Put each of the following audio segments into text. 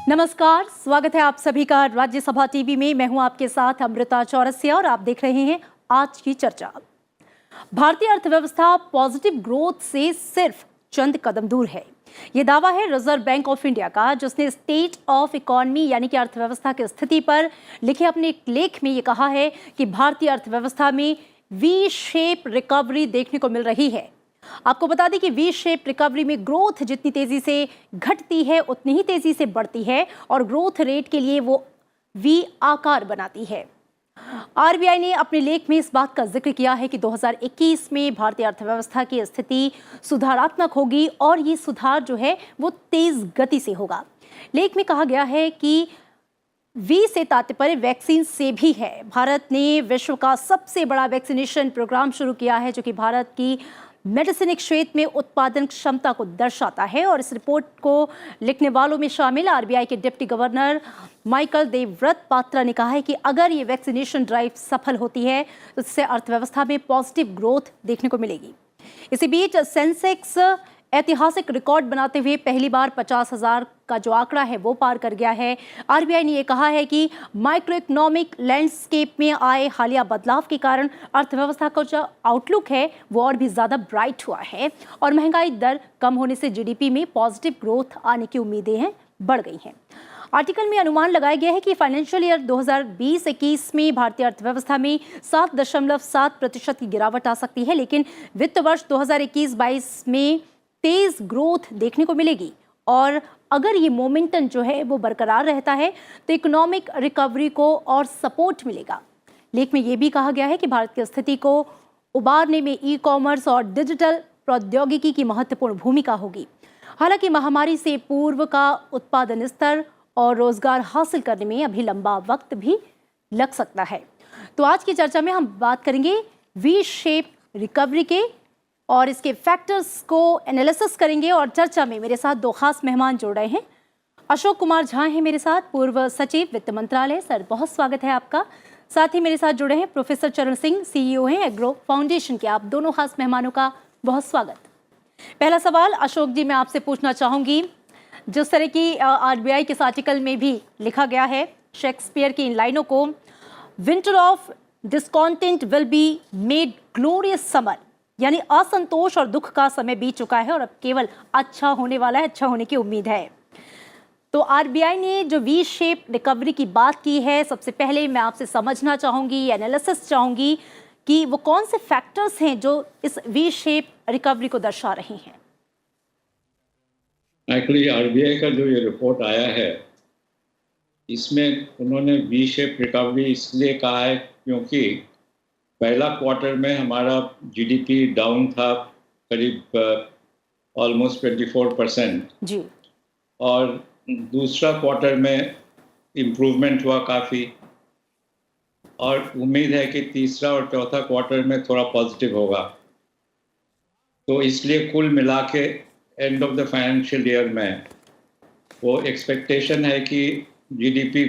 नमस्कार, स्वागत है आप सभी का राज्यसभा टीवी में। मैं हूं आपके साथ अमृता चौरसिया और आप देख रहे हैं आज की चर्चा। भारतीय अर्थव्यवस्था पॉजिटिव ग्रोथ से सिर्फ चंद कदम दूर है। ये दावा है रिजर्व बैंक ऑफ इंडिया का, जिसने स्टेट ऑफ इकोनॉमी यानी कि अर्थव्यवस्था की स्थिति पर लिखे अपने एक लेख में ये कहा है कि भारतीय अर्थव्यवस्था में वी शेप रिकवरी देखने को मिल रही है। आपको बता दें कि वी शेप रिकवरी में ग्रोथ जितनी तेजी से घटती है उतनी ही तेजी से बढ़ती है और ग्रोथ रेट के लिए वो वी आकार बनाती है। आरबीआई ने अपने लेख में इस बात का जिक्र किया है कि 2021 में भारतीय अर्थव्यवस्था की स्थिति सुधारात्मक होगी और ये सुधार जो है वो तेज गति से होगा। लेख में कहा गया है कि वी से तात्पर्य वैक्सीन से भी है। भारत ने विश्व का सबसे बड़ा वैक्सीनेशन प्रोग्राम शुरू किया है, जो कि भारत की मेडिसिन क्षेत्र में उत्पादन क्षमता को दर्शाता है। और इस रिपोर्ट को लिखने वालों में शामिल आरबीआई के deputy governor Michael Devvrat Patra ने कहा है कि अगर ये वैक्सीनेशन ड्राइव सफल होती है तो इससे अर्थव्यवस्था में पॉजिटिव ग्रोथ देखने को मिलेगी। इसी बीच सेंसेक्स ऐतिहासिक रिकॉर्ड बनाते हुए पहली बार 50,000 का जो आंकड़ा है वो पार कर गया है। आरबीआई ने ये कहा है कि माइक्रो इकोनॉमिक लैंडस्केप में आए हालिया बदलाव के कारण अर्थव्यवस्था का जो आउटलुक है वो और भी ज्यादा ब्राइट हुआ है और महंगाई दर कम होने से जीडीपी में पॉजिटिव ग्रोथ आने की उम्मीदें हैं बढ़ गई हैं। आर्टिकल में अनुमान लगाया गया है कि फाइनेंशियल ईयर 2020-21 में भारतीय अर्थव्यवस्था में 7.7% की गिरावट आ सकती है, लेकिन वित्त वर्ष 2021-22 में तेज ग्रोथ देखने को मिलेगी। और अगर ये मोमेंटम जो है वो बरकरार रहता है तो इकोनॉमिक रिकवरी को और सपोर्ट मिलेगा। लेख में ये भी कहा गया है कि भारत की स्थिति को उबारने में ई कॉमर्स और डिजिटल प्रौद्योगिकी की महत्वपूर्ण भूमिका होगी। हालांकि महामारी से पूर्व का उत्पादन स्तर और रोजगार हासिल करने में अभी लंबा वक्त भी लग सकता है। तो आज की चर्चा में हम बात करेंगे वी शेप रिकवरी के और इसके फैक्टर्स को एनालिसिस करेंगे। और चर्चा में मेरे साथ दो खास मेहमान जुड़ रहे हैं। अशोक कुमार झा हैं मेरे साथ, पूर्व सचिव वित्त मंत्रालय। सर, बहुत स्वागत है आपका। साथ ही मेरे साथ जुड़े हैं प्रोफेसर चरण सिंह, सीईओ हैं एग्रो फाउंडेशन के। आप दोनों खास मेहमानों का बहुत स्वागत। पहला सवाल अशोक जी मैं आपसे पूछना चाहूंगी, जिस तरह की आरबीआई के इस आर्टिकल में भी लिखा गया है शेक्सपियर की इन लाइनों को, winter of discontent will be made glorious summer, यानी असंतोष और दुख का समय बीत चुका है और अब केवल अच्छा होने वाला है, अच्छा होने की उम्मीद है। तो आरबीआई ने जो वी शेप रिकवरी की बात की है, सबसे पहले मैं आपसे समझना चाहूंगी, एनालिसिस चाहूंगी कि वो कौन से फैक्टर्स हैं जो इस वी शेप रिकवरी को दर्शा रहे हैं। एक्चुअली आरबीआई का जो ये रिपोर्ट आया है इसमें उन्होंने वी शेप रिकवरी इसलिए कहा है क्योंकि पहला क्वार्टर में हमारा जीडीपी डाउन था करीब ऑलमोस्ट 24% जी, और दूसरा क्वार्टर में इम्प्रूवमेंट हुआ काफ़ी और उम्मीद है कि तीसरा और चौथा क्वार्टर में थोड़ा पॉजिटिव होगा। तो इसलिए कुल मिला के end of the financial year में वो एक्सपेक्टेशन है कि जीडीपी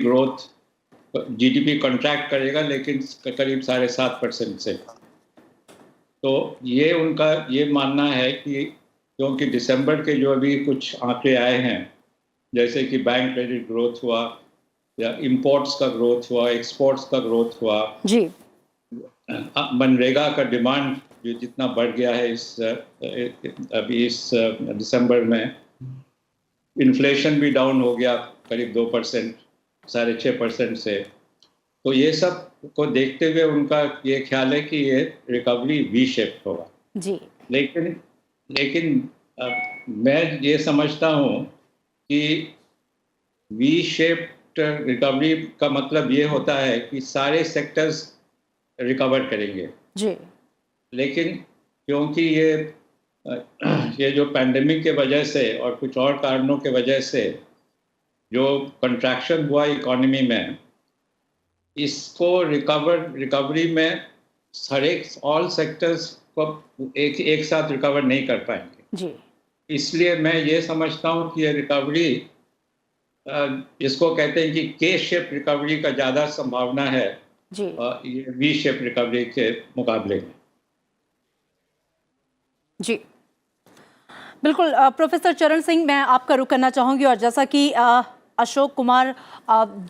कॉन्ट्रैक्ट करेगा, लेकिन करीब 7.5% से। तो ये उनका ये मानना है कि क्योंकि दिसंबर के जो अभी कुछ आंकड़े आए हैं, जैसे कि बैंक क्रेडिट ग्रोथ हुआ या इंपोर्ट्स का ग्रोथ हुआ, एक्सपोर्ट्स का ग्रोथ हुआ जी, मनरेगा का डिमांड जो जितना बढ़ गया है अभी इस दिसंबर में, इन्फ्लेशन भी डाउन हो गया करीब 2%, 6.5% से। तो ये सब को देखते हुए उनका ये ख्याल है कि ये रिकवरी वी शेप होगा जी। लेकिन मैं ये समझता हूँ कि वी शेप रिकवरी का मतलब ये होता है कि सारे सेक्टर्स रिकवर करेंगे जी, लेकिन क्योंकि ये जो पैंडेमिक के वजह से और कुछ और कारणों के वजह से जो कंट्रैक्शन हुआ इकोनॉमी में, इसको रिकवरी में ऑल सेक्टर्स को एक साथ रिकवर नहीं कर पाएंगे जी। इसलिए मैं ये समझता हूँ कि ये रिकवरी जिसको कहते हैं कि के शेप रिकवरी का ज़्यादा संभावना है जी, ये वी शेप रिकवरी के मुकाबले में। जी बिल्कुल। प्रोफेसर चरण सिंह, मैं आपका रुख करना चाहूंगी। और जैसा कि अशोक कुमार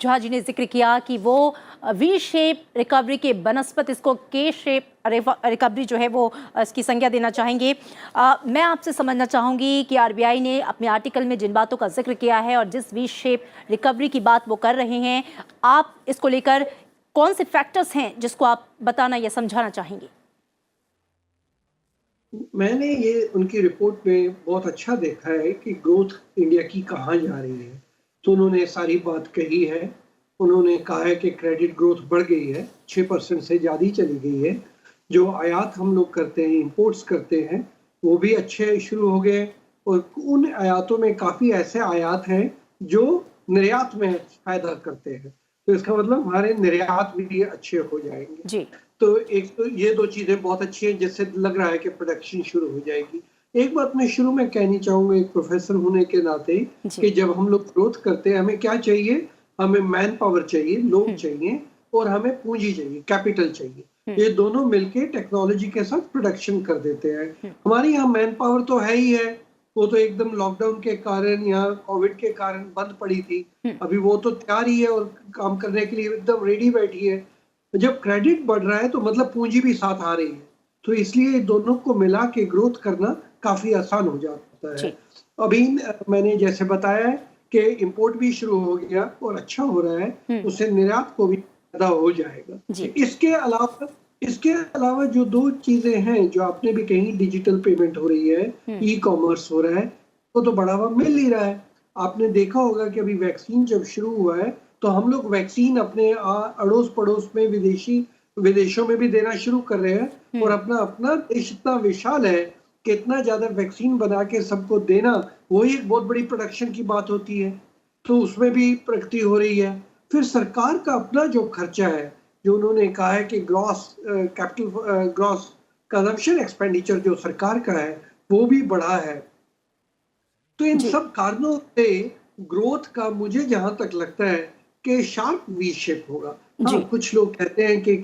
झा जी ने जिक्र किया कि वो वी शेप रिकवरी के बनस्पत इसको के शेप रिकवरी जो है वो इसकी संज्ञा देना चाहेंगे। मैं आपसे समझना चाहूँगी कि आरबीआई ने अपने आर्टिकल में जिन बातों का जिक्र किया है और जिस वी शेप रिकवरी की बात वो कर रहे हैं, आप इसको लेकर कौन से फैक्टर्स हैं जिसको आप बताना या समझाना चाहेंगे? मैंने ये उनकी रिपोर्ट में बहुत अच्छा देखा है कि ग्रोथ इंडिया की कहाँ जा रही है। तो उन्होंने सारी बात कही है। उन्होंने कहा है कि क्रेडिट ग्रोथ बढ़ गई है, 6% से ज़्यादा चली गई है। जो आयात हम लोग करते हैं, इंपोर्ट्स करते हैं, वो भी अच्छे शुरू हो गए और उन आयातों में काफ़ी ऐसे आयात हैं जो निर्यात में फायदा करते हैं। तो इसका मतलब हमारे निर्यात भी अच्छे हो जाएंगे जी। तो एक तो ये दो चीजें बहुत अच्छी हैं, जिससे लग रहा है कि प्रोडक्शन शुरू हो जाएगी। एक बात मैं शुरू में कहनी चाहूंगा एक प्रोफेसर होने के नाते कि जब हम लोग ग्रोथ करते हैं हमें क्या चाहिए, हमें मैन पावर चाहिए, लोग चाहिए और हमें पूंजी चाहिए, कैपिटल चाहिए। ये दोनों मिलके टेक्नोलॉजी के साथ प्रोडक्शन कर देते हैं। हमारे यहाँ मैन पावर तो है ही है, वो तो एकदम लॉकडाउन के कारण या कोविड के कारण बंद पड़ी थी। अभी वो तो तैयार ही है और काम करने के लिए एकदम रेडी बैठी है। जब क्रेडिट बढ़ रहा है तो मतलब पूंजी भी साथ आ रही है, तो इसलिए दोनों को मिला के ग्रोथ करना काफी आसान हो जाता है। अभी मैंने जैसे बताया है कि इंपोर्ट भी शुरू हो गया और अच्छा हो रहा है, उससे निर्यात को भी फायदा हो जाएगा। इसके अलावा जो दो चीजें हैं जो आपने भी कही, डिजिटल पेमेंट हो रही है, ई कॉमर्स हो रहा है, तो बढ़ावा मिल ही रहा है। आपने देखा होगा कि अभी वैक्सीन जब शुरू हुआ है तो हम लोग वैक्सीन अपने अड़ोस पड़ोस में विदेशों में भी देना शुरू कर रहे हैं और अपना देश इतना विशाल है कि इतना ज्यादा वैक्सीन बना के सबको देना वही एक बहुत बड़ी प्रोडक्शन की बात होती है। तो उसमें भी प्रगति हो रही है। फिर सरकार का अपना जो खर्चा है, जो उन्होंने कहा है कि ग्रॉस कंजम्पशन एक्सपेंडिचर जो सरकार का है वो भी बढ़ा है। तो इन सब कारणों से ग्रोथ का मुझे जहां तक लगता है कि शार्प वी शेप होगा। हाँ, कुछ लोग कहते हैं कि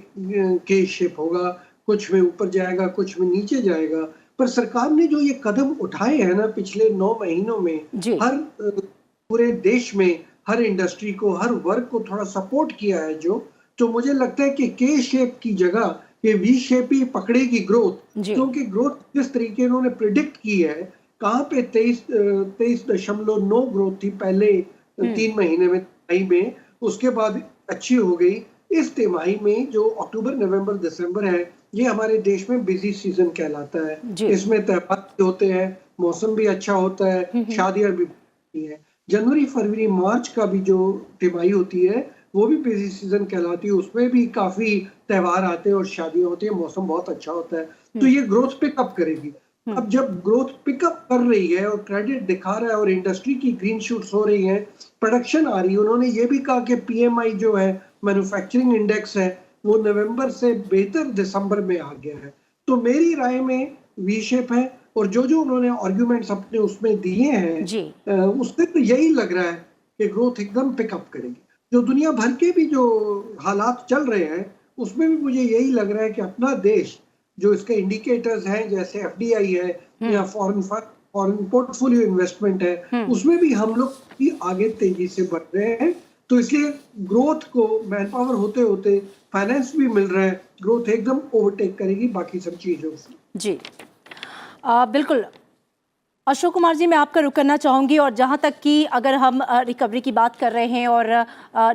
के शेप होगा, कुछ में ऊपर जाएगा, कुछ में नीचे जाएगा, पर सरकार ने जो ये कदम उठाए हैं ना पिछले 9 महीनों में, हर पूरे देश में हर इंडस्ट्री को, हर वर्ग को थोड़ा सपोर्ट किया है, जो मुझे लगता है कि के शेप की जगह ये वी शेप ही पकड़ेगी ग्रोथ। क्योंकि ग्रोथ जिस तरीके इन्होंने प्रिडिक्ट की है, कहाँ पे 23.9 ग्रोथ थी पहले 3 महीने में, तिमाही में, उसके बाद अच्छी हो गई। इस तिमाही में जो अक्टूबर, नवंबर, दिसंबर है, ये हमारे देश में बिजी सीजन कहलाता है। इसमें त्योहार भी होते हैं, मौसम भी अच्छा होता है, शादियां भी होती हैं। जनवरी, फरवरी, मार्च का भी जो तिमाही होती है वो भी बिजी सीजन कहलाती है। उसमें भी काफी त्योहार आते हैं और शादियां होती है, मौसम बहुत अच्छा होता है। तो ये ग्रोथ पिकअप करेगी। अब जब ग्रोथ पिकअप कर रही है और क्रेडिट दिखा रहा है और इंडस्ट्री की ग्रीन शूट्स हो रही हैं, प्रोडक्शन आ रही है, उन्होंने ये भी कहा कि पीएमआई जो है, मैन्युफैक्चरिंग इंडेक्स है, वो नवंबर से बेहतर दिसंबर में आ गया है। तो मेरी राय में वी शेप है और जो उन्होंने आर्ग्यूमेंट्स अपने उसमें दिए हैं, उससे तो यही लग रहा है कि ग्रोथ एकदम पिकअप करेगी। जो दुनिया भर के भी जो हालात चल रहे हैं उसमें भी मुझे यही लग रहा है कि अपना देश, जो इसके इंडिकेटर्स हैं जैसे एफडीआई है या फॉरेन पोर्टफोलियो इन्वेस्टमेंट है, उसमें भी हम लोग भी आगे तेजी से बढ़ रहे हैं। तो इसलिए ग्रोथ को मैन पावर होते होते फाइनेंस भी मिल रहा है, ग्रोथ एकदम ओवरटेक करेगी बाकी सब चीजों से। जी बिल्कुल। अशोक कुमार जी, मैं आपका रुख करना चाहूँगी, और जहाँ तक कि अगर हम रिकवरी की बात कर रहे हैं और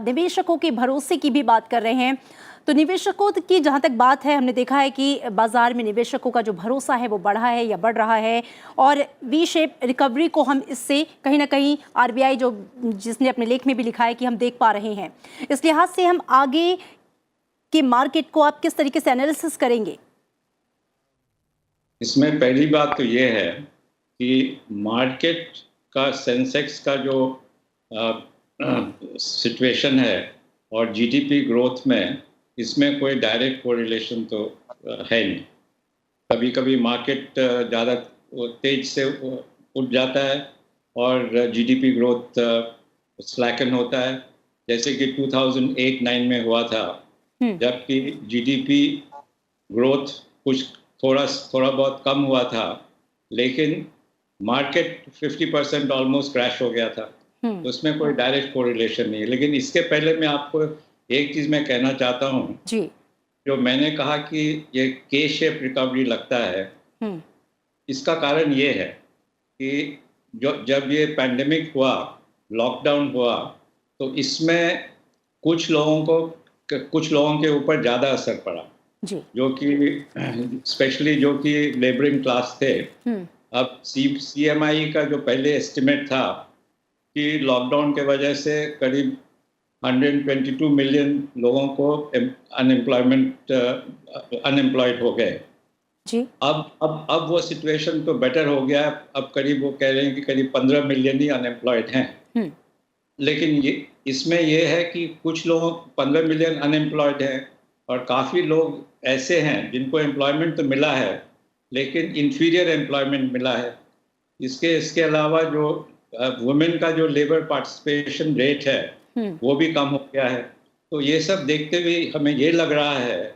निवेशकों के भरोसे की भी बात कर रहे हैं, तो निवेशकों की जहाँ तक बात है, हमने देखा है कि बाजार में निवेशकों का जो भरोसा है वो बढ़ा है या बढ़ रहा है, और वी शेप रिकवरी को हम इससे कहीं ना कहीं आरबीआई जिसने अपने लेख में भी लिखा है कि हम देख पा रहे हैं। इस लिहाज से हम आगे के मार्केट को आप किस तरीके से एनालिसिस करेंगे? इसमें पहली बात तो ये है कि मार्केट का, सेंसेक्स का जो सिचुएशन है और जीडीपी ग्रोथ में, इसमें कोई डायरेक्ट कोरिलेशन तो है नहीं। कभी कभी मार्केट ज़्यादा तेज से उठ जाता है और जीडीपी ग्रोथ स्लैकन होता है, जैसे कि 2008-9 में हुआ था, जबकि जीडीपी ग्रोथ कुछ थोड़ा बहुत कम हुआ था, लेकिन मार्केट 50% ऑलमोस्ट क्रैश हो गया था। तो उसमें कोई डायरेक्ट कोरिलेशन नहीं है। लेकिन इसके पहले मैं आपको एक चीज़ मैं कहना चाहता हूँ, जी। जो मैंने कहा कि ये के शेप रिकवरी लगता है, इसका कारण ये है कि जब ये पैंडेमिक हुआ, लॉकडाउन हुआ, तो इसमें कुछ लोगों के ऊपर ज़्यादा असर पड़ा, जी। जो कि स्पेशली जो कि लेबरिंग क्लास थे। अब CMI का जो पहले एस्टिमेट था कि लॉकडाउन के वजह से करीब 122 मिलियन लोगों को अनएम्प्लॉयड हो गए। जी। अब वो सिचुएशन तो बेटर हो गया। अब करीब वो कह रहे हैं कि करीब 15 मिलियन ही अनएम्प्लॉयड हैं। लेकिन इसमें ये है कि कुछ लोग 15 मिलियन अनएम्प्लॉयड हैं और काफ़ी लोग ऐसे हैं जिनको एम्प्लॉयमेंट तो मिला है लेकिन इंफीरियर एम्प्लॉयमेंट मिला है। इसके अलावा जो वुमेन का जो लेबर पार्टिसिपेशन रेट है वो भी कम हो गया है। तो ये सब देखते हुए हमें ये लग रहा है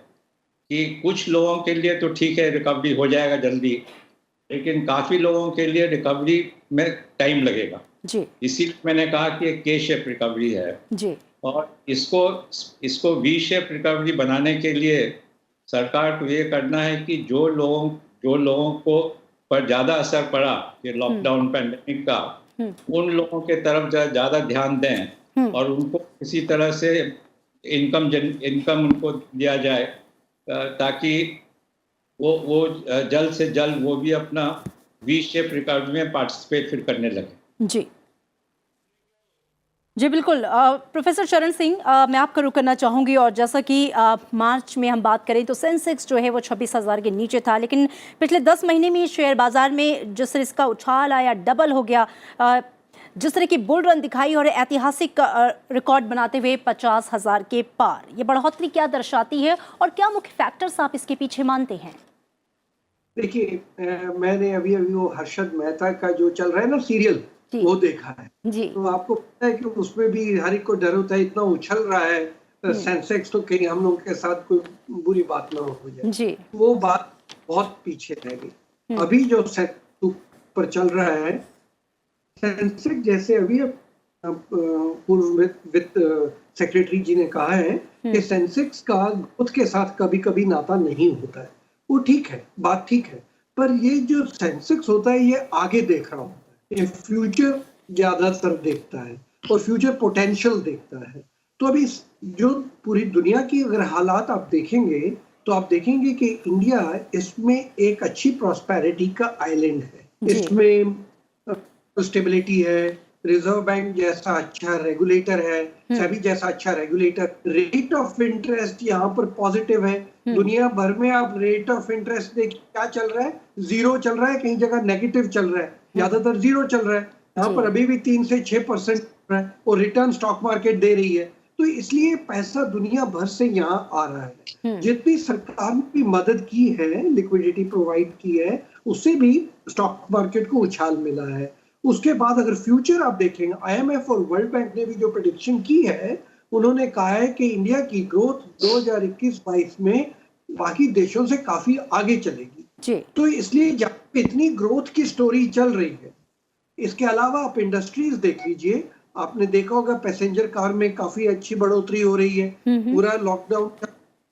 कि कुछ लोगों के लिए तो ठीक है, रिकवरी हो जाएगा जल्दी, लेकिन काफ़ी लोगों के लिए रिकवरी में टाइम लगेगा। जी। इसीलिए मैंने कहा कि एक के शेप रिकवरी है। जी। और इसको वी शेप रिकवरी बनाने के लिए सरकार को ये करना है कि जो लोगों को पर ज़्यादा असर पड़ा ये लॉकडाउन पैंडेमिक का, उन लोगों के तरफ ज़्यादा ध्यान दें और उनको किसी तरह से इनकम उनको दिया जाए ताकि वो जल्द से जल्द वो भी अपना वी शेप रिकवरी में पार्टिसिपेट फिर करने लगे। जी जी बिल्कुल। प्रोफेसर शरण सिंह, मैं आपका रुख करना चाहूँगी। और जैसा कि मार्च में हम बात करें तो सेंसेक्स जो है वो 26,000 के नीचे था, लेकिन पिछले 10 महीने में शेयर बाजार में जिस तरह इसका उछाल आया, डबल हो गया, जिस तरह की बुल रन दिखाई और ऐतिहासिक रिकॉर्ड बनाते हुए 50,000 के पार, ये बढ़ोतरी क्या दर्शाती है और क्या मुख्य फैक्टर्स आप इसके पीछे मानते हैं? देखिए, मैंने अभी वो हर्षद मेहता का जो चल रहा है ना सीरियल, वो देखा है जी। तो आपको पता है कि उसमें भी हर एक को डर होता है, इतना उछल रहा है सेंसेक्स, तो कहीं हम लोगों के साथ कोई बुरी बात ना हो जाए जी। वो बात बहुत पीछे रह गई। अभी जो पर चल रहा है सेंसेक्स, जैसे अभी पूर्व वित्त सेक्रेटरी जी ने कहा है कि सेंसेक्स का ग्रोथ के साथ कभी कभी नाता नहीं होता है। वो ठीक है, बात ठीक है, पर ये जो सेंसेक्स होता है ये आगे देख रहा होता है, ये फ्यूचर ज्यादातर देखता है और फ्यूचर पोटेंशियल देखता है। तो अभी जो पूरी दुनिया की अगर हालात आप देखेंगे तो आप देखेंगे कि इंडिया इसमें एक अच्छी प्रॉस्पेरिटी का आइलैंड है। इसमें स्टेबिलिटी है, रिजर्व बैंक जैसा अच्छा रेगुलेटर है, सेबी जैसा अच्छा रेगुलेटर, रेट ऑफ इंटरेस्ट यहाँ पर पॉजिटिव है। दुनिया भर में आप रेट ऑफ इंटरेस्ट देखिए क्या चल रहा है, 0 चल रहा है, कहीं जगह नेगेटिव चल रहा है, ज्यादातर 0 चल रहा है। यहाँ पर अभी भी 3 से 6% है और रिटर्न स्टॉक मार्केट दे रही है। तो इसलिए पैसा दुनिया भर से यहाँ आ रहा है। जितनी सरकार ने भी मदद की है, लिक्विडिटी प्रोवाइड की है, उससे भी स्टॉक मार्केट को उछाल मिला है। उसके बाद अगर फ्यूचर आप देखेंगे, IMF और वर्ल्ड बैंक ने भी जो प्रेडिक्शन की है, उन्होंने कहा है कि इंडिया की ग्रोथ 2021-22 में बाकी देशों से काफी आगे चलेगी जी। तो इसलिए जब इतनी ग्रोथ की स्टोरी चल रही है, इसके अलावा आप इंडस्ट्रीज देख लीजिए, आपने देखा होगा पैसेंजर कार में काफी अच्छी बढ़ोतरी हो रही है। पूरा लॉकडाउन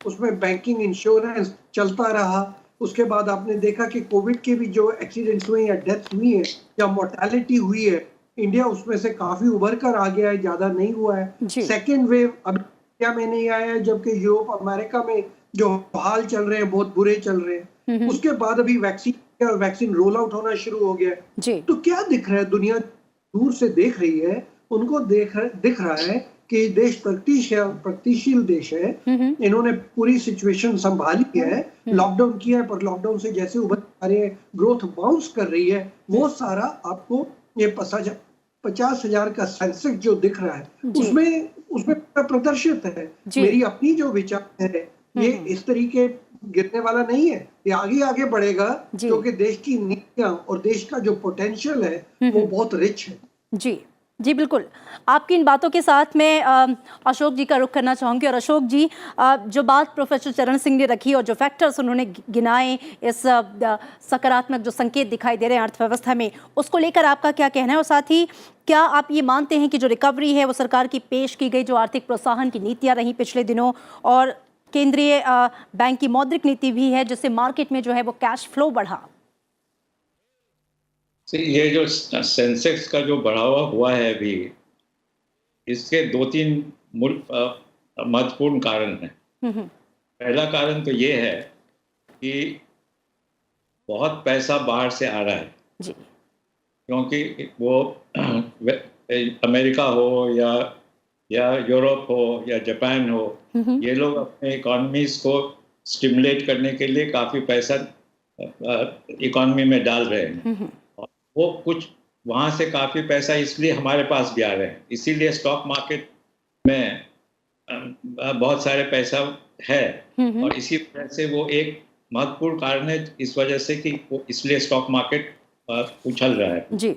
उसमें बैंकिंग, इंश्योरेंस चलता रहा। उसके बाद आपने देखा कि कोविड के भी जो एक्सीडेंट्स हुए या डेथ हुई है या मोर्टेलिटी हुई है, इंडिया उसमें से काफी उभर कर आ गया है, ज्यादा नहीं हुआ है। सेकेंड वेव अब इंडिया में नहीं आया है, जबकि यूरोप, अमेरिका में जो हाल चल रहे हैं बहुत बुरे चल रहे हैं। उसके बाद अभी वैक्सीन रोल आउट होना शुरू हो गया। तो क्या दिख रहा है, दुनिया दूर से देख रही है, उनको दिख रहा है कि देश प्रगतिशील देश है। इन्होंने पूरी सिचुएशन संभाली है, लॉकडाउन किया है, पर लॉकडाउन से जैसे उभर आ रहे हैं, ग्रोथ बाउंस कर रही है, वो सारा आपको ये 50,000 का सेंसेक्स जो दिख रहा है उसमें प्रदर्शित है। मेरी अपनी जो विचार है, ये इस तरीके गिरने वाला नहीं है, ये आगे बढ़ेगा क्योंकि देश की नीतियां और देश का जो पोटेंशियल है वो बहुत रिच है। जी जी बिल्कुल, आपकी इन बातों के साथ मैं अशोक जी का रुख करना चाहूँगी। और अशोक जी, जो बात प्रोफेसर चरण सिंह ने रखी और जो फैक्टर्स उन्होंने गिनाए, इस सकारात्मक जो संकेत दिखाई दे रहे हैं अर्थव्यवस्था में, उसको लेकर आपका क्या कहना है? और साथ ही क्या आप ये मानते हैं कि जो रिकवरी है वो सरकार की पेश की गई जो आर्थिक प्रोत्साहन की नीतियाँ रहीं पिछले दिनों और केंद्रीय बैंक की मौद्रिक नीति भी है, जिससे मार्केट में जो है वो कैश फ्लो बढ़ा? ये जो सेंसेक्स का जो बढ़ावा हुआ है अभी, इसके 2-3 महत्वपूर्ण कारण हैं। पहला कारण तो ये है कि बहुत पैसा बाहर से आ रहा है जी। क्योंकि वो अमेरिका हो या यूरोप हो या जापान हो, ये लोग अपने इकोनॉमीज को स्टिमुलेट करने के लिए काफ़ी पैसा इकोनॉमी में डाल रहे हैं। वो कुछ वहाँ से काफ़ी पैसा इसलिए हमारे पास भी आ रहे हैं, इसीलिए स्टॉक मार्केट में बहुत सारे पैसा है और इसी वजह से वो एक महत्वपूर्ण कारण है, इस वजह से कि वो इसलिए स्टॉक मार्केट उछल रहा है जी।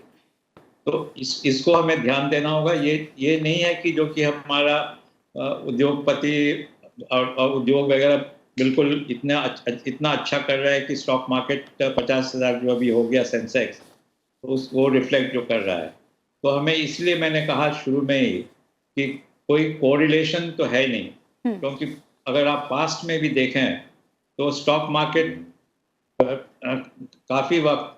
तो इसको हमें ध्यान देना होगा। ये नहीं है कि जो कि हमारा उद्योगपति और उद्योग वगैरह बिल्कुल इतना अच्छा कर रहा है कि स्टॉक मार्केट 50,000 जो अभी हो गया सेंसेक्स, तो वो रिफ्लेक्ट जो कर रहा है। तो हमें इसलिए मैंने कहा शुरू में ही कि कोई कोरिलेशन तो है नहीं, क्योंकि अगर आप पास्ट में भी देखें तो स्टॉक मार्केट काफ़ी वक्त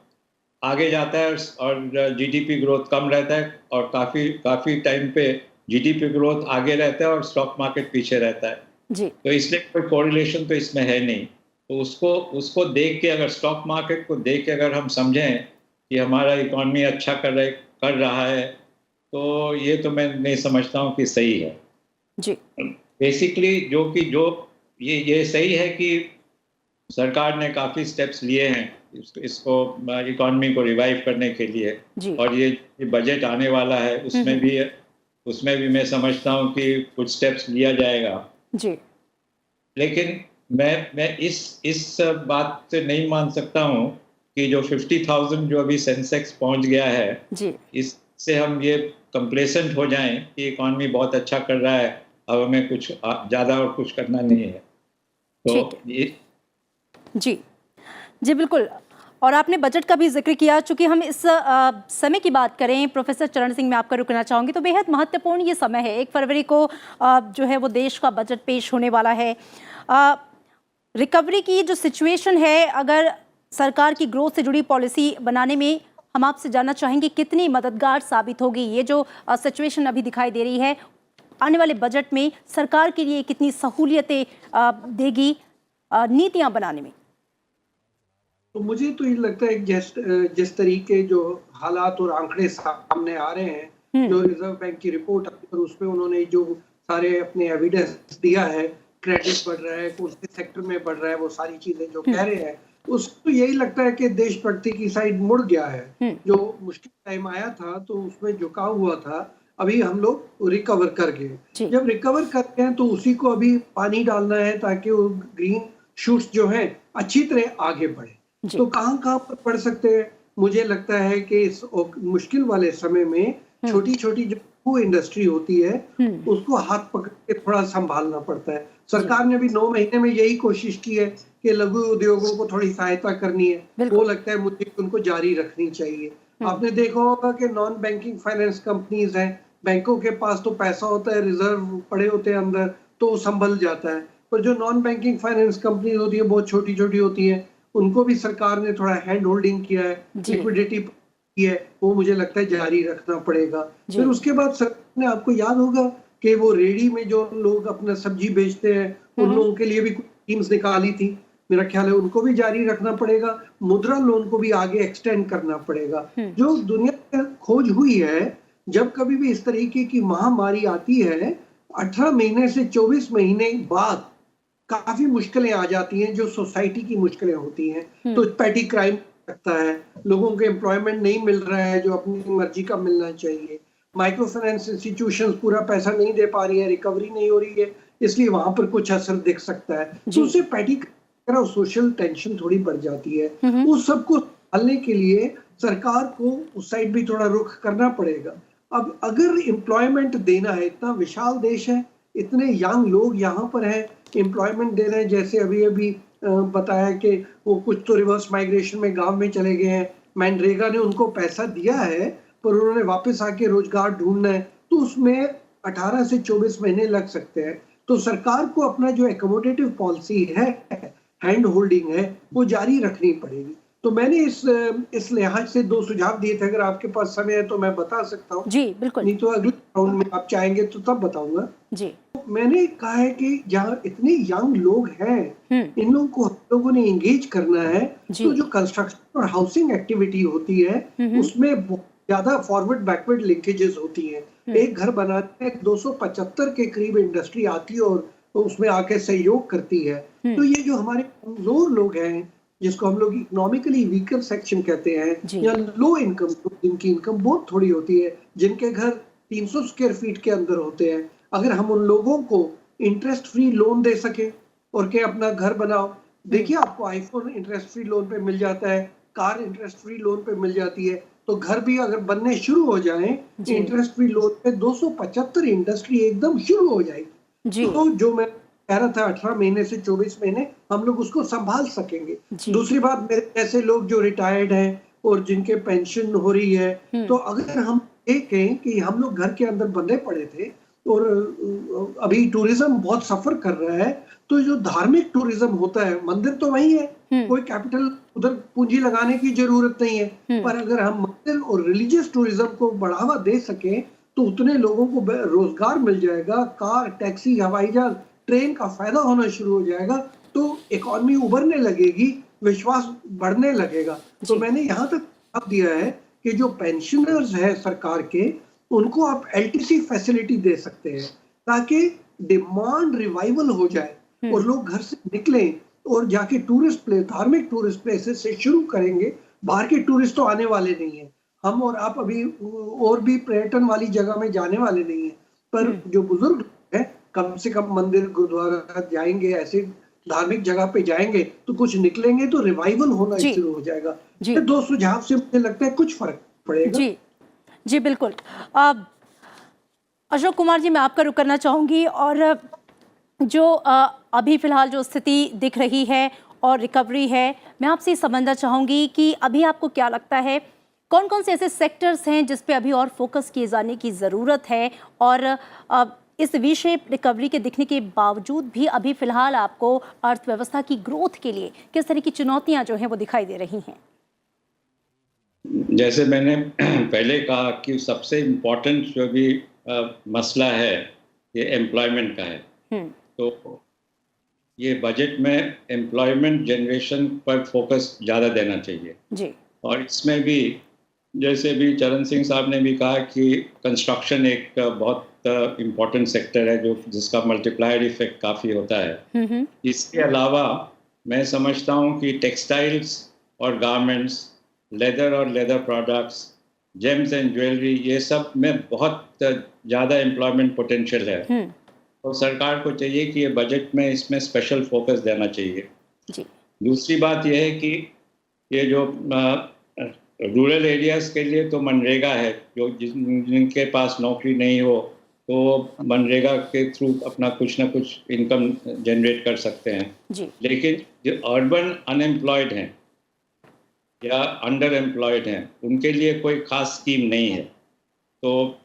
आगे जाता है और जीडीपी ग्रोथ कम रहता है और काफ़ी टाइम पे जीडीपी ग्रोथ आगे रहता है और स्टॉक मार्केट पीछे रहता है जी। तो इसलिए कोई कोरिलेशन तो इसमें है नहीं। तो उसको देख के, अगर स्टॉक मार्केट को देख के अगर हम समझें कि हमारा इकॉनमी अच्छा कर रहा है, तो ये तो मैं नहीं समझता हूँ कि सही है जी। बेसिकली जो ये सही है कि सरकार ने काफ़ी स्टेप्स लिए हैं इसको इकॉनमी को रिवाइव करने के लिए जी। और ये बजट आने वाला है उसमें भी मैं समझता हूँ कि कुछ स्टेप्स लिया जाएगा जी। लेकिन मैं इस बात से नहीं मान सकता हूँ कि जो 50,000 जो अभी सेंसेक्स पहुंच गया है जी। इससे हम ये कंप्लेसेंट हो जाएं कि इकॉनमी बहुत अच्छा कर रहा है, अब हमें कुछ ज़्यादा और कुछ करना नहीं है। तो ये जी बिल्कुल। और आपने बजट का भी जिक्र किया, चूंकि हम इस समय की बात करें, प्रोफेसर चरण सिंह मैं आपका रुकना चाहूँगी, तो बेहद महत्वपूर्ण ये समय है। 1 फरवरी को जो है वो देश का बजट पेश होने वाला है। रिकवरी की जो सिचुएशन है, अगर सरकार की ग्रोथ से जुड़ी पॉलिसी बनाने में, हम आपसे जानना चाहेंगे कितनी मददगार साबित होगी ये जो सिचुएशन अभी दिखाई दे रही है, आने वाले बजट में सरकार के लिए कितनी सहूलियतें देगी नीतियां बनाने में? तो मुझे तो ये लगता है जिस तरीके जो हालात और आंकड़े सामने आ रहे हैं, जो रिजर्व बैंक की रिपोर्ट आई और उसमें उन्होंने जो सारे अपने एविडेंस दिया है, क्रेडिट बढ़ रहा है, कौन से सेक्टर में बढ़ रहा है, वो सारी चीजें जो कह रहे हैं, उसको यही लगता है कि देश प्रगति की साइड मुड़ गया है। जो मुश्किल टाइम आया था तो उसमें झुकाव हुआ था, अभी हम लोग रिकवर कर गए। जब रिकवर करते हैं तो उसी को अभी पानी डालना है ताकि वो ग्रीन शूट्स जो हैं अच्छी तरह आगे बढ़े। तो कहाँ पर पढ़ सकते हैं? मुझे लगता है कि इस मुश्किल वाले समय में छोटी छोटी जो इंडस्ट्री होती है उसको हाथ पकड़ के थोड़ा संभालना पड़ता है। सरकार ने भी 9 महीने में यही कोशिश की है कि लघु उद्योगों को थोड़ी सहायता करनी है, वो लगता है मुझे उनको जारी रखनी चाहिए। आपने देखा होगा कि नॉन बैंकिंग फाइनेंस कंपनीज हैं, बैंकों के पास तो पैसा होता है, रिजर्व पड़े होते हैं अंदर, तो संभल जाता है। पर जो नॉन बैंकिंग फाइनेंस कंपनीज होती है बहुत छोटी छोटी होती है, उनको भी सरकार ने थोड़ा हैंड होल्डिंग किया है, लिक्विडिटी की है, वो मुझे लगता है जारी रखना पड़ेगा। फिर उसके बाद सरकार ने, आपको याद होगा कि वो रेडी में जो लोग अपना सब्जी बेचते हैं उन लोगों के लिए भी कुछ स्कीम्स निकाली थी, मेरा ख्याल है उनको भी जारी रखना पड़ेगा। मुद्रा लोन को भी आगे एक्सटेंड करना पड़ेगा। जो दुनिया में खोज हुई है, जब कभी भी इस तरीके की महामारी आती है, 18 महीने से 24 महीने बाद काफी मुश्किलें आ जाती हैं, जो सोसाइटी की मुश्किलें होती हैं। तो पैटी क्राइम लगता है, लोगों को एम्प्लॉयमेंट नहीं मिल रहा है जो अपनी मर्जी का मिलना चाहिए, माइक्रो फाइनेंस इंस्टीट्यूशंस पूरा पैसा नहीं दे पा रही है, रिकवरी नहीं हो रही है, इसलिए वहां पर कुछ असर दिख सकता है। तो उससे पैटी और सोशल टेंशन थोड़ी बढ़ जाती है। उस सबको हलने के लिए सरकार को उस साइड भी थोड़ा रुख करना पड़ेगा। अब अगर एम्प्लॉयमेंट देना है, इतना विशाल देश है, इतने यंग लोग यहाँ पर हैं, एम्प्लॉयमेंट दे रहे हैं, जैसे अभी अभी बताया कि वो कुछ तो रिवर्स माइग्रेशन में गांव में चले गए हैं, मनरेगा ने उनको पैसा दिया है पर उन्होंने वापस आके रोजगार ढूंढना है, तो उसमें 18 से 24 महीने लग सकते हैं। तो सरकार को अपना जो एकोमोडेटिव पॉलिसी है, हैंड होल्डिंग है, वो जारी रखनी पड़ेगी। तो मैंने इस लिहाज से 2 सुझाव दिए थे, अगर आपके पास समय है तो मैं बता सकता हूँ। जी बिल्कुल। नहीं तो अगले राउंड में आप चाहेंगे तो तब बताऊंगा। जी। तो मैंने कहा है कि जहाँ इतने यंग लोग हैं, इन लोगों को हम लोगों ने एंगेज करना है। तो जो कंस्ट्रक्शन और हाउसिंग एक्टिविटी होती है उसमें बहुत ज्यादा फॉरवर्ड बैकवर्ड लिंकेजेस होती हैं। एक घर बनाने में 275 के करीब इंडस्ट्री आती है और उसमें आके सहयोग करती है। तो ये जो हमारे कमजोर लोग हैं, जिसको हम लोग इकोनॉमिकली वीकर सेक्शन कहते हैं, या लो इनकम, जिनकी इनकम बहुत थोड़ी होती है, जिनके घर 300 स्क्वायर फीट के अंदर होते हैं, अगर हम उन लोगों को इंटरेस्ट फ्री लोन दे सके और के अपना घर बनाओ। देखिए आपको आईफोन इंटरेस्ट फ्री लोन पे मिल जाता है, कार इंटरेस्ट फ्री लोन पे मिल जाती है, तो घर भी अगर बनने शुरू हो जाए इंटरेस्ट फ्री लोन पे 275 इंडस्ट्री एकदम शुरू हो जाएगी। तो जो मैं कह रहा था 18 महीने से 24 महीने हम लोग उसको संभाल सकेंगे। दूसरी बात, मेरे ऐसे लोग जो रिटायर्ड हैं और जिनके पेंशन हो रही है, तो अगर हम देखें कि हम लोग घर के अंदर बंधे पड़े थे और अभी टूरिज्म बहुत सफर कर रहा है, तो जो धार्मिक टूरिज्म होता है, मंदिर तो वही है, कोई कैपिटल उधर पूंजी लगाने की जरूरत नहीं है, पर अगर हम मंदिर और रिलीजियस टूरिज्म को बढ़ावा दे सके तो उतने लोगों को रोजगार मिल जाएगा, कार, टैक्सी, हवाई जहाज, ट्रेन का फायदा होना शुरू हो जाएगा, तो इकोनॉमी उभरने लगेगी, विश्वास बढ़ने लगेगा। तो मैंने यहाँ तक जवाब दिया है कि जो पेंशनर्स है सरकार के, उनको आप एलटीसी फैसिलिटी दे सकते हैं ताकि डिमांड रिवाइवल हो जाए और लोग घर से निकलें और जाके टूरिस्ट प्लेस, धार्मिक टूरिस्ट प्लेसेस से शुरू करेंगे। बाहर के टूरिस्ट तो आने वाले नहीं है, हम और आप अभी और भी पर्यटन वाली जगह में जाने वाले नहीं है, पर जो बुजुर्ग है कम से कम मंदिर, गुरुद्वारा जाएंगे, ऐसे धार्मिक जगह पे जाएंगे तो कुछ निकलेंगे तो रिवाइवल होना शुरू हो जाएगा। तो 2 सुझाव से मुझे लगता है कुछ फर्क पड़ेगा। जी जी बिल्कुल। अशोक कुमार जी, मैं आपका रुख करना चाहूंगी, और जो अभी फिलहाल जो स्थिति दिख रही है और रिकवरी है, मैं आपसे समझना चाहूंगी कि अभी आपको क्या लगता है कौन कौन से ऐसे सेक्टर्स हैं जिस पे अभी और फोकस किए जाने की ज़रूरत है, और इस वी शेप रिकवरी के दिखने के बावजूद भी अभी फिलहाल आपको अर्थव्यवस्था की ग्रोथ के लिए किस तरह की चुनौतियां जो हैं वो दिखाई दे रही हैं? जैसे मैंने पहले कहा कि सबसे इम्पोर्टेंट जो भी मसला है ये एम्प्लॉयमेंट का है। तो ये बजट में एम्प्लॉयमेंट जनरेशन पर फोकस ज़्यादा देना चाहिए जी। और इसमें भी जैसे भी चरण सिंह साहब ने भी कहा कि कंस्ट्रक्शन एक बहुत इम्पोर्टेंट सेक्टर है जो जिसका मल्टीप्लायर इफेक्ट काफ़ी होता है। इसके अलावा मैं समझता हूँ कि टेक्सटाइल्स और गारमेंट्स, लेदर और leather products, James and jewellery, ये सब में बहुत ज़्यादा एम्प्लॉयमेंट पोटेंशियल है। तो सरकार को चाहिए कि ये बजट में इसमें स्पेशल फोकस देना चाहिए जी। दूसरी बात यह है कि ये जो रूरल एरियाज़ के लिए तो मनरेगा है, जो जिनके पास नौकरी नहीं हो तो मनरेगा के थ्रू अपना कुछ ना कुछ इनकम जनरेट कर सकते हैं जी। लेकिन जो अर्बन अनएम्प्लॉयड हैं या अंडर एम्प्लॉयड हैं उनके लिए कोई ख़ास स्कीम नहीं है। तो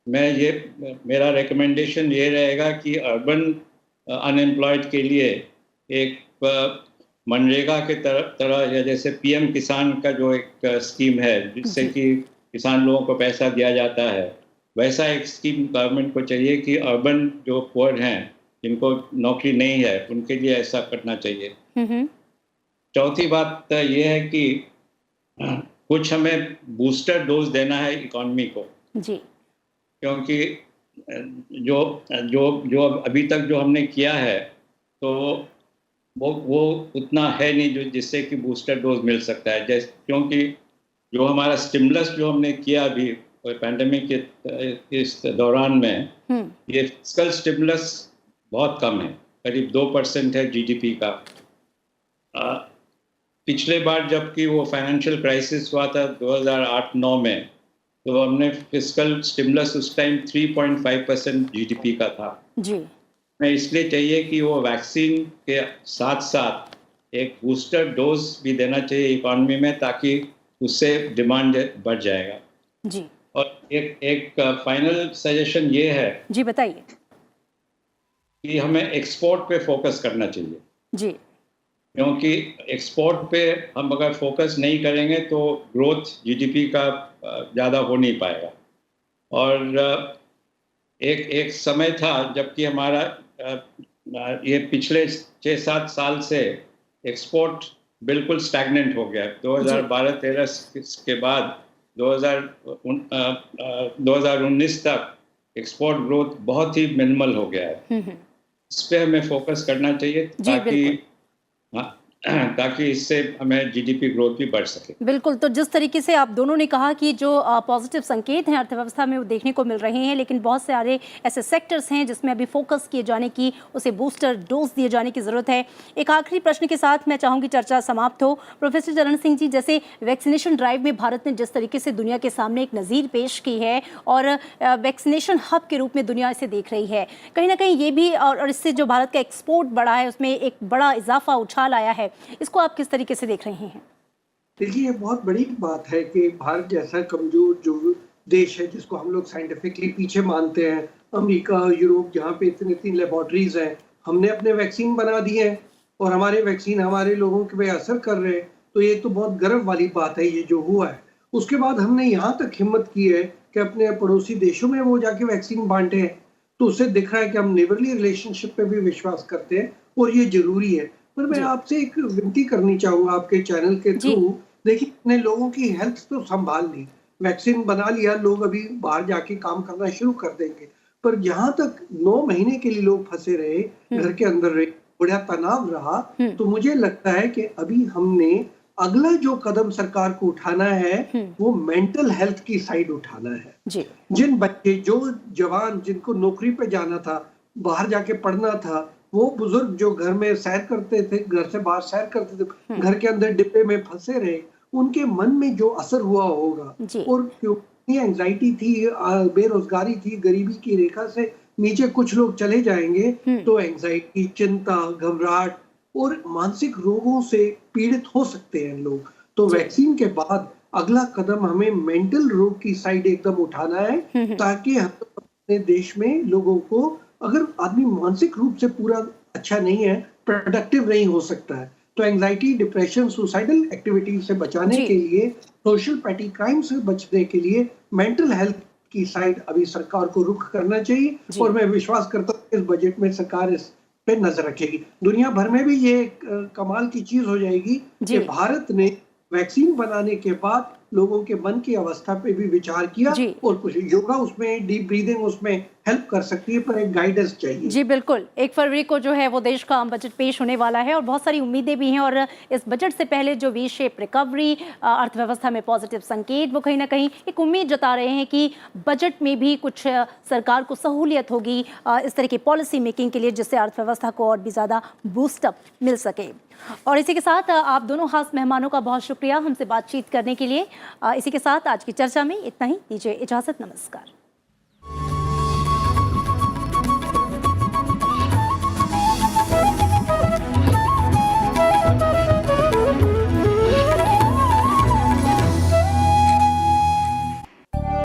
मेरा रिकमेंडेशन ये रहेगा कि अर्बन अनएम्प्लॉयड के लिए एक मनरेगा के तरह या जैसे पीएम किसान का जो एक स्कीम है जिससे कि किसान लोगों को पैसा दिया जाता है, वैसा एक स्कीम गवर्नमेंट को चाहिए कि अर्बन जो पुअर हैं जिनको नौकरी नहीं है उनके लिए ऐसा करना चाहिए। चौथी बात ये है कि कुछ हमें बूस्टर डोज देना है इकॉनमी को जी। क्योंकि जो जो जो अभी तक जो हमने किया है तो वो उतना है नहीं जो जिससे कि बूस्टर डोज मिल सकता है। जैसे क्योंकि जो हमारा स्टिमुलस जो हमने किया अभी पैंडेमिक के इस दौरान में, ये फिस्कल स्टिमुलस बहुत कम है, करीब 2% है जीडीपी का। पिछले बार जबकि वो फाइनेंशियल क्राइसिस हुआ था 2008-9 में, तो हमने फिस्कल स्टिमुलस उस टाइम 3.5% जीडीपी का था जी। मैं इसलिए चाहिए कि वो वैक्सीन के साथ साथ एक बूस्टर डोज भी देना चाहिए इकोनॉमी में, ताकि उससे डिमांड बढ़ जाएगा। जी और एक फाइनल सजेशन ये है जी, बताइए। कि हमें एक्सपोर्ट पे फोकस करना चाहिए, जी क्योंकि एक्सपोर्ट पे हम अगर फोकस नहीं करेंगे तो ग्रोथ जीडीपी का ज़्यादा हो नहीं पाएगा। और एक समय था जबकि हमारा ये पिछले 6-7 साल से एक्सपोर्ट बिल्कुल स्टैग्नेंट हो गया। 2012-13 के बाद 2019 तक एक्सपोर्ट ग्रोथ बहुत ही मिनिमल हो गया है। इस पे हमें फोकस करना चाहिए जी, बिल्कुल। ताकि इससे हमें जीडीपी ग्रोथ भी बढ़ सके। बिल्कुल, तो जिस तरीके से आप दोनों ने कहा कि जो पॉजिटिव संकेत हैं अर्थव्यवस्था में वो देखने को मिल रहे हैं, लेकिन बहुत सारे ऐसे सेक्टर्स हैं जिसमें अभी फोकस किए जाने की, उसे बूस्टर डोज दिए जाने की ज़रूरत है। एक आखिरी प्रश्न के साथ मैं चाहूँगी चर्चा समाप्त हो। प्रोफेसर चरण सिंह जी, जैसे वैक्सीनेशन ड्राइव में भारत ने जिस तरीके से दुनिया के सामने एक नज़ीर पेश की है और वैक्सीनेशन हब के रूप में दुनिया इसे देख रही है, कहीं ना कहीं ये भी और इससे जो भारत का एक्सपोर्ट बढ़ा है उसमें एक बड़ा इजाफा उछाल आया है, इसको आप किस तरीके से देख रहे हैं? देखिए, ये बहुत बड़ी बात है कि भारत जैसा कमजोर जो देश है, जिसको हम लोग साइंटिफिकली पीछे मानते हैं, अमेरिका, यूरोप, जहाँ पे इतनी लेबोरेटरीज हैं, हमने अपने वैक्सीन बना दिए हैं और हमारे वैक्सीन हमारे लोगों पे असर कर रहे हैं। तो ये तो बहुत गर्व वाली बात है, ये जो हुआ है। उसके बाद हमने यहाँ तक हिम्मत की है कि अपने पड़ोसी देशों में वो जाके वैक्सीन बांटे हैं, तो उससे दिख रहा है कि हम नेबरली रिलेशनशिप पे भी विश्वास करते हैं और ये जरूरी है। पर मैं आपसे एक विनती करनी चाहूंगा आपके चैनल के थ्रू, देखिए, अपने लोगों की हेल्थ तो संभाल ली, वैक्सीन बना लिया, लोग अभी बाहर जाके काम करना शुरू कर देंगे, पर जहां तक 9 महीने के लिए लोग फंसे रहे, घर के अंदर रहे, बड़ा तनाव रहा, तो मुझे लगता है कि अभी हमने अगला जो कदम सरकार को उठाना है वो मेंटल हेल्थ की साइड उठाना है। जिन बच्चे, जो जवान जिनको नौकरी पे जाना था, बाहर जाके पढ़ना था, वो बुजुर्ग जो घर में सैर करते थे, घर से बाहर सैर करते थे, घर के अंदर डिब्बे में फंसे रहे, उनके मन में जो असर हुआ होगा, और क्योंकि एंजाइटी थी, बेरोजगारी थी, गरीबी की रेखा से नीचे कुछ लोग चले जाएंगे, तो एंजाइटी, चिंता, घबराहट और मानसिक रोगों से पीड़ित हो सकते हैं लोग। तो वैक्सीन के बाद अगला कदम हमें मेंटल रोग की साइड एकदम उठाना है, ताकि हम अपने देश में लोगों को, अगर आदमी मानसिक रूप से पूरा अच्छा नहीं है, प्रोडक्टिव नहीं हो सकता है, तो एंजाइटी, डिप्रेशन, सुसाइडल एक्टिविटी से बचाने के लिए, सोशल पैटी क्राइम से बचने के लिए मेंटल हेल्थ की साइड अभी सरकार को रुख करना चाहिए। और मैं विश्वास करता हूँ इस बजट में सरकार इस पे नजर रखेगी। दुनिया भर में भी ये कमाल की चीज हो जाएगी कि भारत ने वैक्सीन बनाने के बाद लोगों के मन की अवस्था पे भी विचार किया, और कुछ योगा उसमें, डीप ब्रीदिंग उसमें हेल्प कर सकती है, पर एक गाइडेंस चाहिए। जी बिल्कुल, 1 फरवरी को जो है वो देश का आम बजट पेश होने वाला है और बहुत सारी उम्मीदें भी हैं, और इस बजट से पहले जो वी शेप रिकवरी, अर्थव्यवस्था में पॉजिटिव संकेत, वो कहीं ना कहीं एक उम्मीद जता रहे हैं कि बजट में भी कुछ सरकार को सहूलियत होगी इस तरह की पॉलिसी मेकिंग के लिए, जिससे अर्थव्यवस्था को और भी ज़्यादा बूस्टअप मिल सके। और इसी के साथ आप दोनों खास मेहमानों का बहुत शुक्रिया हमसे बातचीत करने के लिए। इसी के साथ आज की चर्चा में इतना ही, दीजिए इजाज़त, नमस्कार।